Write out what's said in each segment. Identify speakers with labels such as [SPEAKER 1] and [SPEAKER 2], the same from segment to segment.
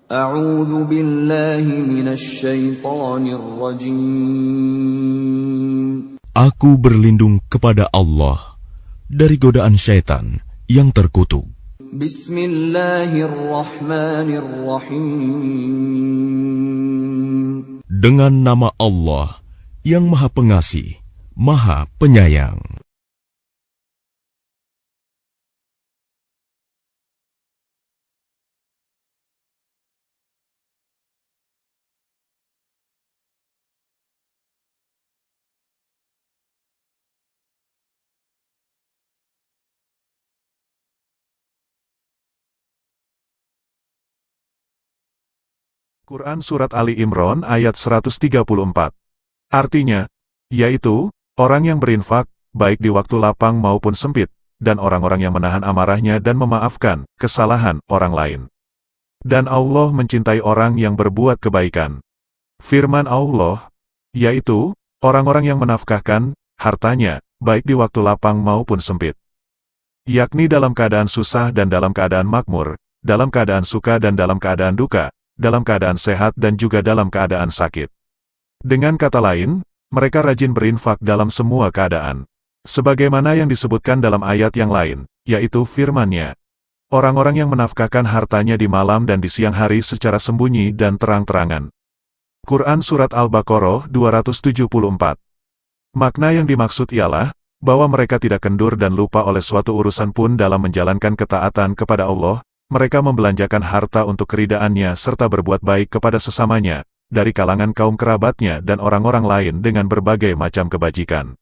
[SPEAKER 1] A'udzu billahi minasy syaithanir rajim.
[SPEAKER 2] Aku berlindung kepada Allah dari godaan syaitan yang terkutuk.
[SPEAKER 1] Bismillahirrahmanirrahim.
[SPEAKER 2] Dengan nama Allah yang Maha Pengasih, Maha Penyayang.
[SPEAKER 3] Quran Surat Ali Imran ayat 134. Artinya, yaitu, orang yang berinfak, baik di waktu lapang maupun sempit, dan orang-orang yang menahan amarahnya dan memaafkan kesalahan orang lain. Dan Allah mencintai orang yang berbuat kebaikan. Firman Allah, yaitu, orang-orang yang menafkahkan hartanya, baik di waktu lapang maupun sempit. Yakni dalam keadaan susah dan dalam keadaan makmur, dalam keadaan suka dan dalam keadaan duka, dalam keadaan sehat dan juga dalam keadaan sakit. Dengan kata lain, mereka rajin berinfak dalam semua keadaan. Sebagaimana yang disebutkan dalam ayat yang lain, yaitu firman-Nya, orang-orang yang menafkahkan hartanya di malam dan di siang hari secara sembunyi dan terang-terangan. Quran Surat Al-Baqarah 274. Makna yang dimaksud ialah, bahwa mereka tidak kendur dan lupa oleh suatu urusan pun dalam menjalankan ketaatan kepada Allah. Mereka membelanjakan harta untuk keridaan-Nya serta berbuat baik kepada sesamanya, dari kalangan kaum kerabatnya dan orang-orang lain dengan berbagai macam kebajikan.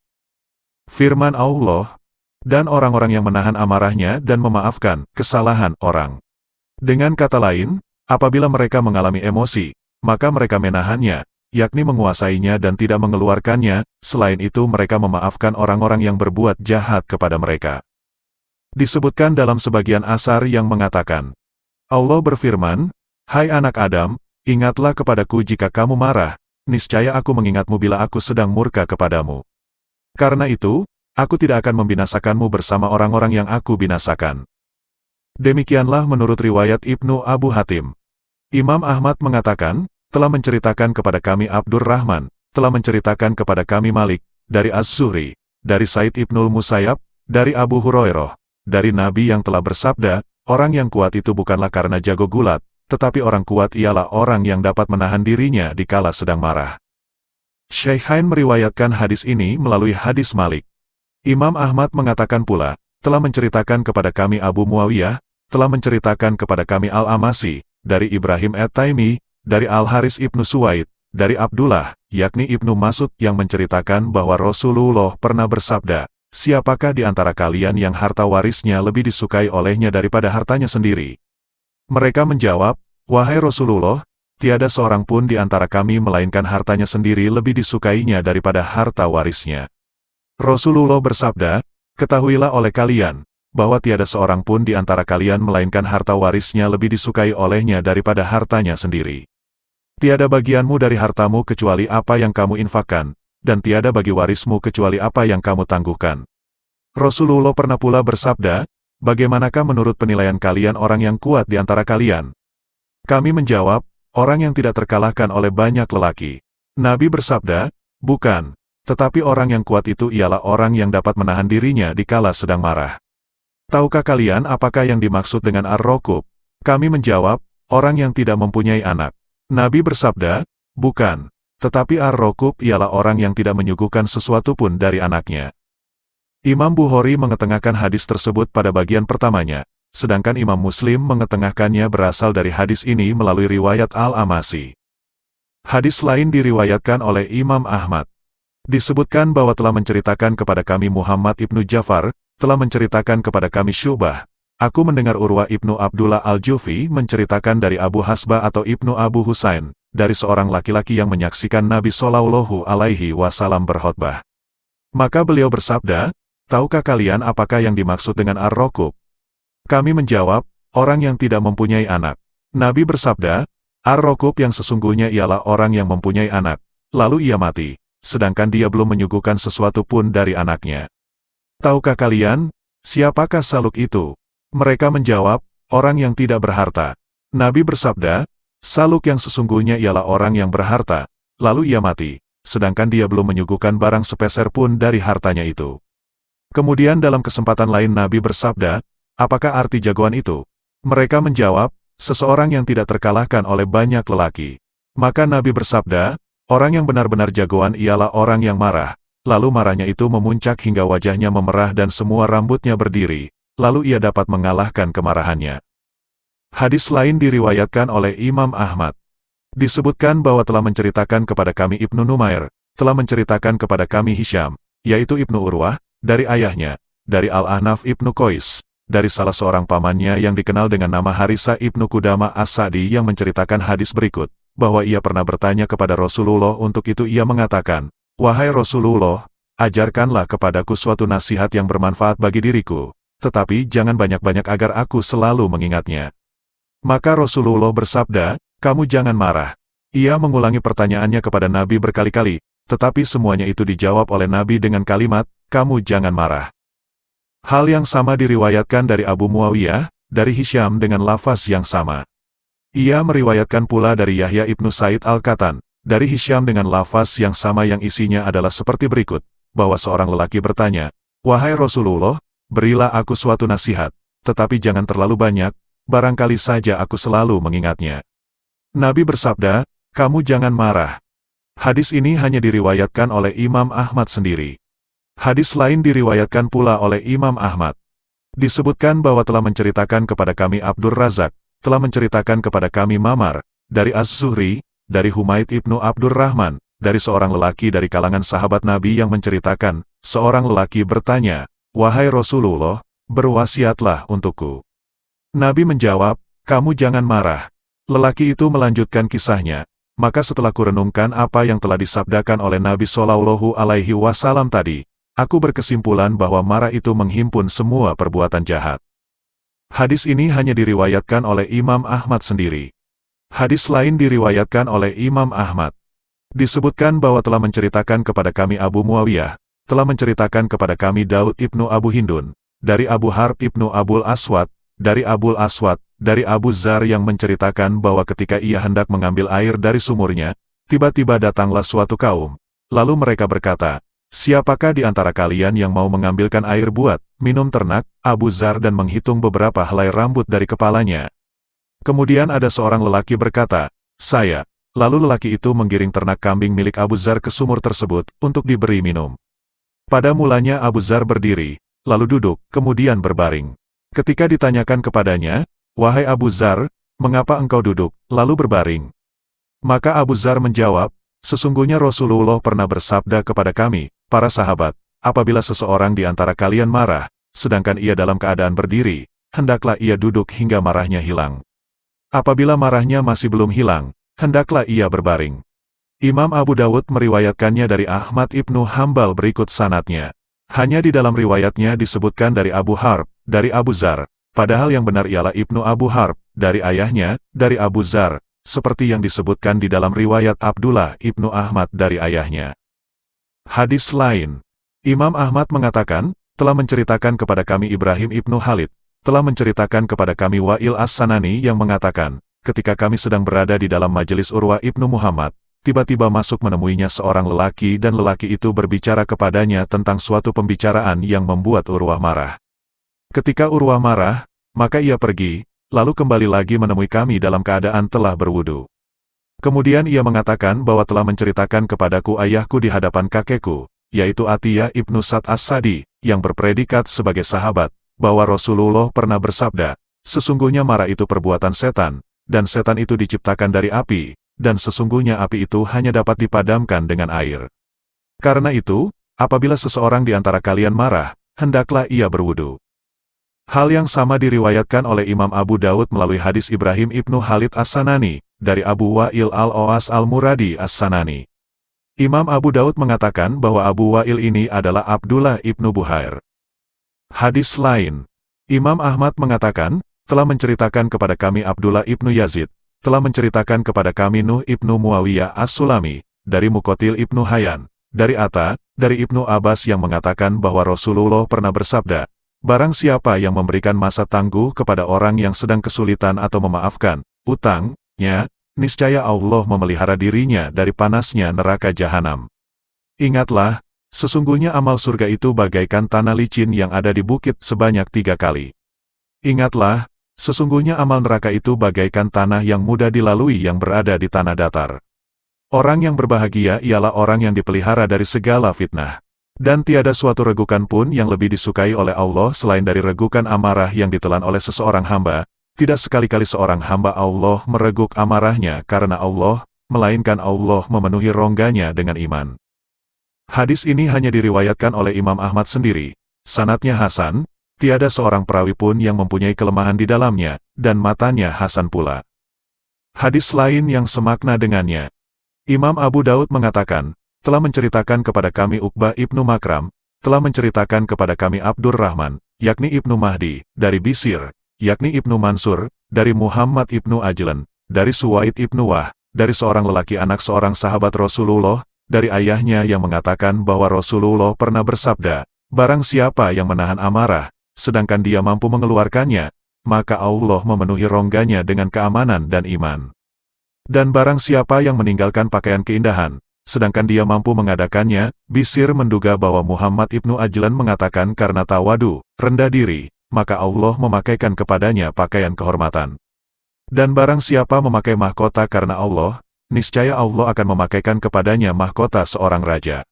[SPEAKER 3] Firman Allah, dan orang-orang yang menahan amarahnya dan memaafkan kesalahan orang. Dengan kata lain, apabila mereka mengalami emosi, maka mereka menahannya, yakni menguasainya dan tidak mengeluarkannya. Selain itu mereka memaafkan orang-orang yang berbuat jahat kepada mereka. Disebutkan dalam sebagian asar yang mengatakan, Allah berfirman, Hai anak Adam, ingatlah kepadaku jika kamu marah, niscaya aku mengingatmu bila aku sedang murka kepadamu. Karena itu, aku tidak akan membinasakanmu bersama orang-orang yang aku binasakan. Demikianlah menurut riwayat Ibnu Abu Hatim. Imam Ahmad mengatakan, telah menceritakan kepada kami Abdurrahman, telah menceritakan kepada kami Malik, dari Az-Zuhri, dari Said Ibnul Musayyab, dari Abu Hurairah, dari Nabi yang telah bersabda, orang yang kuat itu bukanlah karena jago gulat, tetapi orang kuat ialah orang yang dapat menahan dirinya dikala sedang marah. Syaikhain meriwayatkan hadis ini melalui hadis Malik. Imam Ahmad mengatakan pula, telah menceritakan kepada kami Abu Muawiyah, telah menceritakan kepada kami Al-Amasi, dari Ibrahim At-Taimi, dari Al-Haris Ibnu Suwaid, dari Abdullah, yakni Ibnu Mas'ud yang menceritakan bahwa Rasulullah pernah bersabda, siapakah di antara kalian yang harta warisnya lebih disukai olehnya daripada hartanya sendiri? Mereka menjawab, wahai Rasulullah, tiada seorang pun di antara kami melainkan hartanya sendiri lebih disukainya daripada harta warisnya. Rasulullah bersabda, ketahuilah oleh kalian, bahwa tiada seorang pun di antara kalian melainkan harta warisnya lebih disukai olehnya daripada hartanya sendiri. Tiada bagianmu dari hartamu kecuali apa yang kamu infakkan, dan tiada bagi warismu kecuali apa yang kamu tangguhkan. Rasulullah pernah pula bersabda, bagaimanakah menurut penilaian kalian orang yang kuat di antara kalian? Kami menjawab, orang yang tidak terkalahkan oleh banyak lelaki. Nabi bersabda, bukan, tetapi orang yang kuat itu ialah orang yang dapat menahan dirinya dikala sedang marah. Tahukah kalian apakah yang dimaksud dengan ar-raqub? Kami menjawab, orang yang tidak mempunyai anak. Nabi bersabda, bukan. Tetapi ar-raqub ialah orang yang tidak menyuguhkan sesuatu pun dari anaknya. Imam Bukhari mengetengahkan hadis tersebut pada bagian pertamanya, sedangkan Imam Muslim mengetengahkannya berasal dari hadis ini melalui riwayat Al-Amasi. Hadis lain diriwayatkan oleh Imam Ahmad. Disebutkan bahwa telah menceritakan kepada kami Muhammad ibnu Ja'far, telah menceritakan kepada kami Syu'bah. Aku mendengar Urwah ibnu Abdullah al-Jufi menceritakan dari Abu Hasbah atau Ibnu Abu Husain, dari seorang laki-laki yang menyaksikan Nabi Shallallahu Alaihi Wasallam berkhutbah. Maka beliau bersabda, tahukah kalian apakah yang dimaksud dengan ar-raqub? Kami menjawab, orang yang tidak mempunyai anak. Nabi bersabda, ar-raqub yang sesungguhnya ialah orang yang mempunyai anak, lalu ia mati, sedangkan dia belum menyuguhkan sesuatu pun dari anaknya. Tahukah kalian, siapakah saluk itu? Mereka menjawab, orang yang tidak berharta. Nabi bersabda, Saluk yang sesungguhnya ialah orang yang berharta, lalu ia mati, sedangkan dia belum menyuguhkan barang sepeser pun dari hartanya itu. Kemudian dalam kesempatan lain Nabi bersabda, apakah arti jagoan itu? Mereka menjawab, seseorang yang tidak terkalahkan oleh banyak lelaki. Maka Nabi bersabda, orang yang benar-benar jagoan ialah orang yang marah, lalu marahnya itu memuncak hingga wajahnya memerah dan semua rambutnya berdiri, lalu ia dapat mengalahkan kemarahannya. Hadis lain diriwayatkan oleh Imam Ahmad. Disebutkan bahwa telah menceritakan kepada kami Ibnu Numair, telah menceritakan kepada kami Hisham, yaitu Ibnu Urwah, dari ayahnya, dari Al-Ahnaf Ibnu Qais, dari salah seorang pamannya yang dikenal dengan nama Harisa Ibnu Qudamah As-Sa'di yang menceritakan hadis berikut, bahwa ia pernah bertanya kepada Rasulullah. Untuk itu ia mengatakan, wahai Rasulullah, ajarkanlah kepadaku suatu nasihat yang bermanfaat bagi diriku, tetapi jangan banyak-banyak agar aku selalu mengingatnya. Maka Rasulullah bersabda, kamu jangan marah. Ia mengulangi pertanyaannya kepada Nabi berkali-kali, tetapi semuanya itu dijawab oleh Nabi dengan kalimat, kamu jangan marah. Hal yang sama diriwayatkan dari Abu Muawiyah, dari Hisham dengan lafaz yang sama. Ia meriwayatkan pula dari Yahya ibnu Said Al-Qattan, dari Hisham dengan lafaz yang sama yang isinya adalah seperti berikut, bahwa seorang lelaki bertanya, wahai Rasulullah, berilah aku suatu nasihat, tetapi jangan terlalu banyak, barangkali saja aku selalu mengingatnya. Nabi bersabda, kamu jangan marah. Hadis ini hanya diriwayatkan oleh Imam Ahmad sendiri. Hadis lain diriwayatkan pula oleh Imam Ahmad. Disebutkan bahwa telah menceritakan kepada kami Abdur Razak, telah menceritakan kepada kami Mamar, dari Az-Zuhri, dari Humaid ibnu Abdurrahman, dari seorang lelaki dari kalangan sahabat Nabi yang menceritakan, seorang lelaki bertanya, wahai Rasulullah, berwasiatlah untukku. Nabi menjawab, kamu jangan marah. Lelaki itu melanjutkan kisahnya, maka setelah kurenungkan apa yang telah disabdakan oleh Nabi Shallallahu Alaihi Wasallam tadi, aku berkesimpulan bahwa marah itu menghimpun semua perbuatan jahat. Hadis ini hanya diriwayatkan oleh Imam Ahmad sendiri. Hadis lain diriwayatkan oleh Imam Ahmad. Disebutkan bahwa telah menceritakan kepada kami Abu Muawiyah, telah menceritakan kepada kami Daud ibnu Abu Hindun, dari Abu Harb ibnu Abul Aswad, dari Abul Aswad, dari Abu Zar yang menceritakan bahwa ketika ia hendak mengambil air dari sumurnya, tiba-tiba datanglah suatu kaum. Lalu mereka berkata, siapakah di antara kalian yang mau mengambilkan air buat minum ternak Abu Zar dan menghitung beberapa helai rambut dari kepalanya? Kemudian ada seorang lelaki berkata, saya. Lalu lelaki itu menggiring ternak kambing milik Abu Zar ke sumur tersebut untuk diberi minum. Pada mulanya Abu Zar berdiri, lalu duduk, kemudian berbaring. Ketika ditanyakan kepadanya, wahai Abu Zar, mengapa engkau duduk, lalu berbaring? Maka Abu Zar menjawab, sesungguhnya Rasulullah pernah bersabda kepada kami, para sahabat, apabila seseorang di antara kalian marah, sedangkan ia dalam keadaan berdiri, hendaklah ia duduk hingga marahnya hilang. Apabila marahnya masih belum hilang, hendaklah ia berbaring. Imam Abu Dawud meriwayatkannya dari Ahmad ibnu Hambal berikut sanadnya. Hanya di dalam riwayatnya disebutkan dari Abu Harb, dari Abu Zar, padahal yang benar ialah Ibnu Abu Harb, dari ayahnya, dari Abu Zar, seperti yang disebutkan di dalam riwayat Abdullah ibnu Ahmad dari ayahnya. Hadis lain, Imam Ahmad mengatakan, telah menceritakan kepada kami Ibrahim ibnu Khalid, telah menceritakan kepada kami Wa'il As-Sanani yang mengatakan, ketika kami sedang berada di dalam majelis Urwah ibnu Muhammad, tiba-tiba masuk menemuinya seorang lelaki dan lelaki itu berbicara kepadanya tentang suatu pembicaraan yang membuat Urwah marah. Ketika Urwah marah, maka ia pergi, lalu kembali lagi menemui kami dalam keadaan telah berwudu. Kemudian ia mengatakan bahwa telah menceritakan kepadaku ayahku di hadapan kakekku, yaitu Atiyah ibnu Sa'd As-Sa'di, yang berpredikat sebagai sahabat, bahwa Rasulullah pernah bersabda, sesungguhnya marah itu perbuatan setan, dan setan itu diciptakan dari api, dan sesungguhnya api itu hanya dapat dipadamkan dengan air. Karena itu, apabila seseorang di antara kalian marah, hendaklah ia berwudu. Hal yang sama diriwayatkan oleh Imam Abu Dawud melalui hadis Ibrahim ibnu Khalid As-Sanani, dari Abu Wa'il al-Oas al-Muradi As-Sanani. Imam Abu Dawud mengatakan bahwa Abu Wa'il ini adalah Abdullah ibnu Buhair. Hadis lain, Imam Ahmad mengatakan, telah menceritakan kepada kami Abdullah ibnu Yazid, telah menceritakan kepada kami Nuh ibnu Muawiyah As-Sulami, dari Muqatil ibnu Hayyan, dari Atta, dari Ibnu Abbas yang mengatakan bahwa Rasulullah pernah bersabda, barang siapa yang memberikan masa tangguh kepada orang yang sedang kesulitan atau memaafkan utangnya, niscaya Allah memelihara dirinya dari panasnya neraka jahanam. Ingatlah, sesungguhnya amal surga itu bagaikan tanah licin yang ada di bukit sebanyak 3 kali. Ingatlah, sesungguhnya amal neraka itu bagaikan tanah yang mudah dilalui yang berada di tanah datar. Orang yang berbahagia ialah orang yang dipelihara dari segala fitnah. Dan tiada suatu regukan pun yang lebih disukai oleh Allah selain dari regukan amarah yang ditelan oleh seseorang hamba. Tidak sekali-kali seorang hamba Allah mereguk amarahnya karena Allah, melainkan Allah memenuhi rongganya dengan iman. Hadis ini hanya diriwayatkan oleh Imam Ahmad sendiri. Sanadnya hasan, tiada seorang perawi pun yang mempunyai kelemahan di dalamnya, dan matanya hasan pula. Hadis lain yang semakna dengannya. Imam Abu Daud mengatakan, telah menceritakan kepada kami Uqbah ibnu Makram, telah menceritakan kepada kami Abdurrahman, yakni ibnu Mahdi, dari Bisir, yakni ibnu Mansur, dari Muhammad ibnu Ajlan, dari Suwaid ibnu Wah, dari seorang lelaki anak seorang sahabat Rasulullah, dari ayahnya yang mengatakan bahwa Rasulullah pernah bersabda, barang siapa yang menahan amarah, sedangkan dia mampu mengeluarkannya, maka Allah memenuhi rongganya dengan keamanan dan iman. Dan barang siapa yang meninggalkan pakaian keindahan, sedangkan dia mampu mengadakannya, Bisir menduga bahwa Muhammad ibnu Ajlan mengatakan karena tawadu, rendah diri, maka Allah memakaikan kepadanya pakaian kehormatan. Dan barang siapa memakai mahkota karena Allah, niscaya Allah akan memakaikan kepadanya mahkota seorang raja.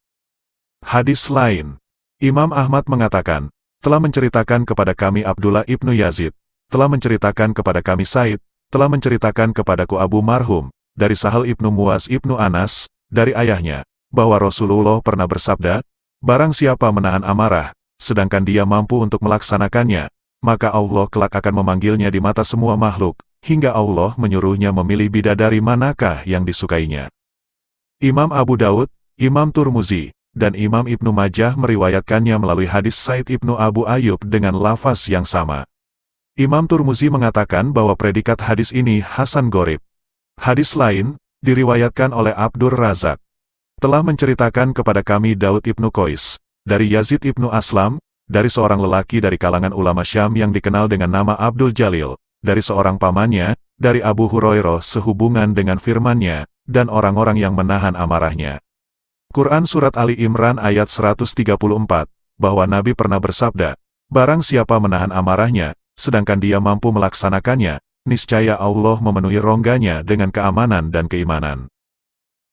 [SPEAKER 3] Hadis lain, Imam Ahmad mengatakan, telah menceritakan kepada kami Abdullah ibnu Yazid, telah menceritakan kepada kami Said, telah menceritakan kepadaku Abu Marhum, dari Sahal ibnu Muaz ibnu Anas, dari ayahnya, bahwa Rasulullah pernah bersabda, barang siapa menahan amarah, sedangkan dia mampu untuk melaksanakannya, maka Allah kelak akan memanggilnya di mata semua makhluk, hingga Allah menyuruhnya memilih bidadari manakah yang disukainya. Imam Abu Daud, Imam Turmuzi, dan Imam Ibnu Majah meriwayatkannya melalui hadis Said ibnu Abu Ayyub dengan lafaz yang sama. Imam Turmuzi mengatakan bahwa predikat hadis ini hasan gharib. Hadis lain, diriwayatkan oleh Abdur Razak, telah menceritakan kepada kami Daud ibnu Qais, dari Yazid ibnu Aslam, dari seorang lelaki dari kalangan ulama Syam yang dikenal dengan nama Abdul Jalil, dari seorang pamannya, dari Abu Hurairah sehubungan dengan firman-Nya, dan orang-orang yang menahan amarahnya. Quran Surat Ali Imran ayat 134, bahwa Nabi pernah bersabda, barang siapa menahan amarahnya, sedangkan dia mampu melaksanakannya, niscaya Allah memenuhi rongganya dengan keamanan dan keimanan.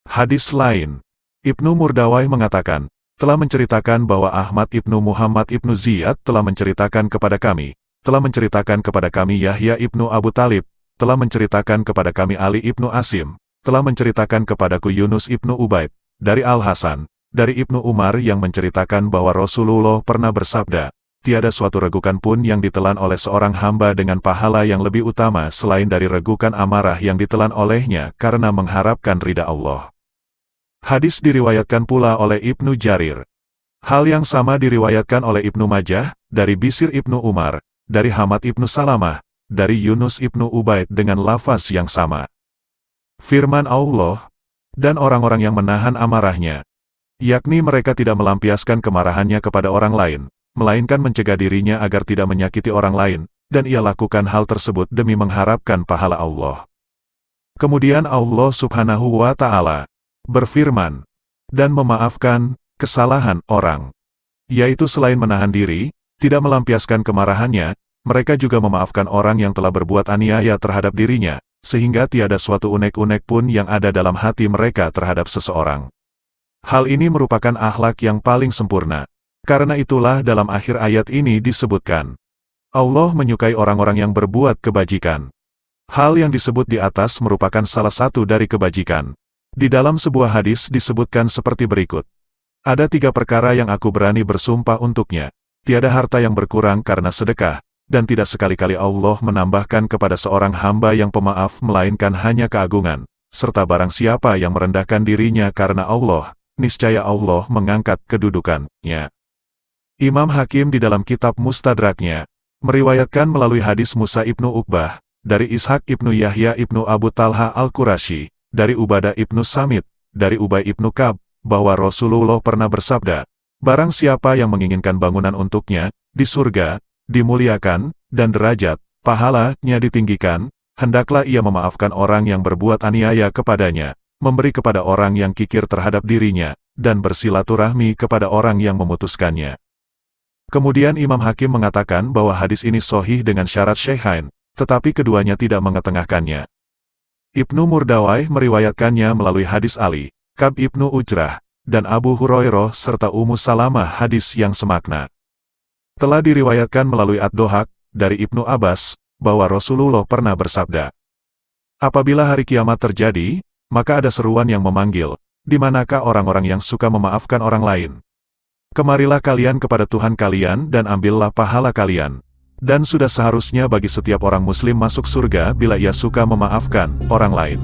[SPEAKER 3] Hadis lain, Ibnu Murdawai mengatakan, telah menceritakan bahwa Ahmad ibnu Muhammad ibnu Ziyad telah menceritakan kepada kami Yahya ibnu Abu Talib, telah menceritakan kepada kami Ali ibnu Asim, telah menceritakan kepadaku Yunus ibnu Ubaid, dari Al-Hasan, dari Ibnu Umar yang menceritakan bahwa Rasulullah pernah bersabda, tiada suatu regukan pun yang ditelan oleh seorang hamba dengan pahala yang lebih utama selain dari regukan amarah yang ditelan olehnya karena mengharapkan ridha Allah. Hadis diriwayatkan pula oleh Ibnu Jarir. Hal yang sama diriwayatkan oleh Ibnu Majah, dari Bisir Ibnu Umar, dari Hamad Ibnu Salamah, dari Yunus Ibnu Ubaid dengan lafaz yang sama. Firman Allah, dan orang-orang yang menahan amarahnya, yakni mereka tidak melampiaskan kemarahannya kepada orang lain, melainkan mencegah dirinya agar tidak menyakiti orang lain, dan ia lakukan hal tersebut demi mengharapkan pahala Allah. Kemudian Allah Subhanahu wa Ta'ala berfirman, dan memaafkan kesalahan orang, yaitu selain menahan diri, tidak melampiaskan kemarahannya, mereka juga memaafkan orang yang telah berbuat aniaya terhadap dirinya, sehingga tiada suatu unek-unek pun yang ada dalam hati mereka terhadap seseorang. Hal ini merupakan akhlak yang paling sempurna. Karena itulah dalam akhir ayat ini disebutkan, Allah menyukai orang-orang yang berbuat kebajikan. Hal yang disebut di atas merupakan salah satu dari kebajikan. Di dalam sebuah hadis disebutkan seperti berikut. Ada 3 perkara yang aku berani bersumpah untuknya. Tiada harta yang berkurang karena sedekah, dan tidak sekali-kali Allah menambahkan kepada seorang hamba yang pemaaf melainkan hanya keagungan, serta barang siapa yang merendahkan dirinya karena Allah, niscaya Allah mengangkat kedudukannya. Imam Hakim di dalam kitab Mustadraknya, meriwayatkan melalui hadis Musa ibnu Uqbah, dari Ishaq ibnu Yahya ibnu Abu Talha al-Qurashi, dari Ubadah ibnu Samit, dari Ubay ibnu Kab, bahwa Rasulullah pernah bersabda, barang siapa yang menginginkan bangunan untuknya, di surga, dimuliakan, dan derajat, pahalanya ditinggikan, hendaklah ia memaafkan orang yang berbuat aniaya kepadanya, memberi kepada orang yang kikir terhadap dirinya, dan bersilaturahmi kepada orang yang memutuskannya. Kemudian Imam Hakim mengatakan bahwa hadis ini sahih dengan syarat Syaikhain, tetapi keduanya tidak mengetengahkannya. Ibnu Murdawai meriwayatkannya melalui hadis Ali, Ka'b ibnu Ujrah, dan Abu Hurairah serta Ummu Salamah hadis yang semakna. Telah diriwayatkan melalui Ad-Dohak, dari Ibnu Abbas, bahwa Rasulullah pernah bersabda, apabila hari kiamat terjadi, maka ada seruan yang memanggil, di manakah orang-orang yang suka memaafkan orang lain? Kemarilah kalian kepada Tuhan kalian dan ambillah pahala kalian. Dan sudah seharusnya bagi setiap orang muslim masuk surga bila ia suka memaafkan orang lain.